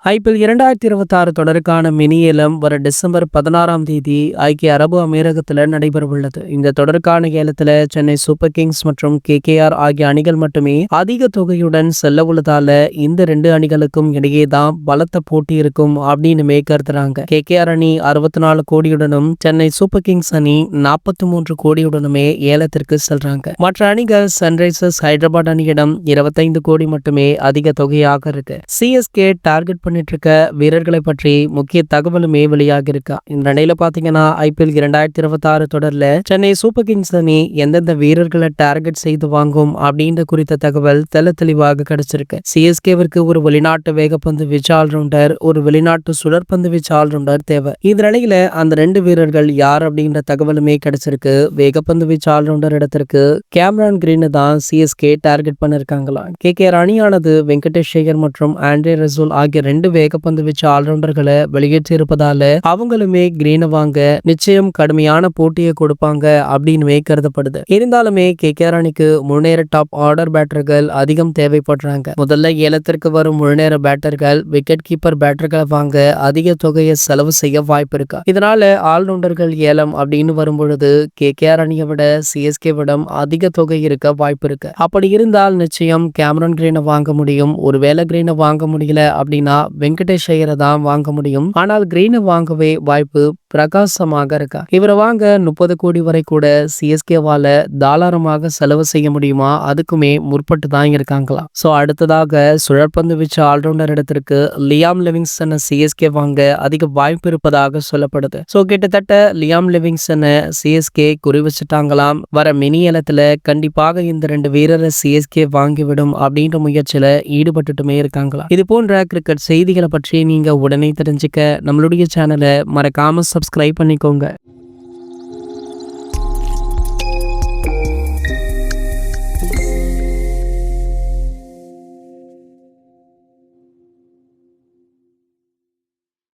IPL 2026 தொடருக்கான mini ஏலம் வர December 16ஆம் தேதி ஐக்கிய அரபு அமீரகத்தில் நடைபெறவுள்ளது. இந்த தொடருக்கான ஏலத்தில் சென்னை சூப்பர் கிங்ஸ் மற்றும் கேகேஆர் ஆகிய அணிகள் மட்டுமே அதிக தொகையுடன் செல்ல உள்ளதால இந்த ரெண்டு அணிகளுக்கும் இடையே தான் பலத்த போட்டி இருக்கும் அப்படின்னு கருதுறாங்க. கேகேஆர் அணி 64 கோடியுடனும் சென்னை சூப்பர் கிங்ஸ் அணி 43 கோடியுடனுமே ஏலத்திற்கு செல்றாங்க. மற்ற அணிகள் சன்ரைசர்ஸ் ஹைதராபாத் அணியிடம் 25 கோடி மட்டுமே அதிக தொகையாக இருக்கு. சிஎஸ்கே டார்கெட் பண்ணிட்டு இருக்க வீரர்களை பற்றி முக்கிய தகவலுமே வெளியாகி இருக்கா. இந்த நிலையில பாத்தீங்கன்னா ஐபிஎல் 2026 தொடர்ல சென்னை சூப்பர் கிங்ஸ் அணி எந்தெந்த வீரர்களை டார்கெட் செய்து வாங்கும் அப்படின்ற குறித்த தகவல் தெளிவாக கிடைச்சிருக்கு. சிஎஸ்கேவிற்கு ஒரு வெளிநாட்டு வேகப்பந்து வீச்சு ஆல்ரவுண்டர், ஒரு வெளிநாட்டு சுழற்பந்து வீச்சு ஆல்ரவுண்டர் தேவை. இந்த நிலையில அந்த ரெண்டு வீரர்கள் யார் அப்படின்ற தகவலுமே கிடைச்சிருக்கு. வேகப்பந்து வீச்சு ஆல்ரவுண்டர் இடத்திற்கு கேமரான் கிரீன் தான் சிஎஸ்கே டார்கெட் பண்ணிருக்காங்களாம். கேகேஆர் அணியானது வெங்கடேஷ் ஐயர் மற்றும் ஆண்ட்ரே ரசூல் ஆகிய ரெண்டு வேகப்பந்து வீச்சு ஆல்ரவுண்டர்களை வெளியேற்றி இருப்பதால அவங்களுமே கிரீனை வாங்க நிச்சயம் கடுமையான போட்டியை கொடுப்பாங்க அப்படின்னு கருதப்படுது. இருந்தாலுமே கேகேஆர் அணிக்கு முழுநேர டாப் ஆர்டர் பேட்டர்கள் அதிகம் தேவைப்படுறாங்க. முதல்ல ஏலத்திற்கு வரும் முழுநேர பேட்டர்கள் விக்கெட் கீப்பர் பேட்டர்களை வாங்க அதிக தொகையை செலவு செய்ய வாய்ப்பு இருக்கா. இதனால ஆல்ரவுண்டர்கள் ஏலம் அப்படின்னு வரும்பொழுது கேகேஆர் அணியை விட சிஎஸ்கே விடம் அதிக தொகை இருக்க வாய்ப்பு இருக்கு. அப்படி இருந்தால் நிச்சயம் கேமரான் கிரீனை வாங்க முடியும். ஒருவேளை கிரீனை வாங்க முடியல அப்படின்னா வெங்கடேஷ் ஐயரை தான் வாங்க முடியும். ஆனால் கிரீனை வாங்கவே வாய்ப்பு பிரகாசமாக இருக்கா. இவரை வாங்க 30 கோடி வரை கூட சிஎஸ்கேவால தாராளமாக செலவு செய்ய முடியுமா, அதுக்குமே முற்பட்டு தான் இருக்காங்களாம். சோ அடுத்ததாக சுழற்பந்து வீச்சு ஆல்ரவுண்டர் இடத்திற்கு லியாம் லிவிங்ஸ்டனை சிஎஸ்கே வாங்க அதிக வாய்ப்பு இருப்பதாக சொல்லப்படுது. சோ கிட்டத்தட்ட லியாம் லிவிங்ஸ்டனை சிஎஸ்கே குறி வச்சுட்டாங்களாம். வர மினி ஏலத்துல கண்டிப்பாக இந்த ரெண்டு வீரரை சிஎஸ்கே வாங்கிவிடும் அப்படின்ற முயற்சியில ஈடுபட்டுட்டுமே இருக்காங்களாம். இது போன்ற கிரிக்கெட் செய்திகளை பற்றி நீங்க உடனே தெரிஞ்சுக்க நம்மளுடைய சேனலை மறக்காம சப்ஸ்கிரைப் பண்ணிக்கோங்க.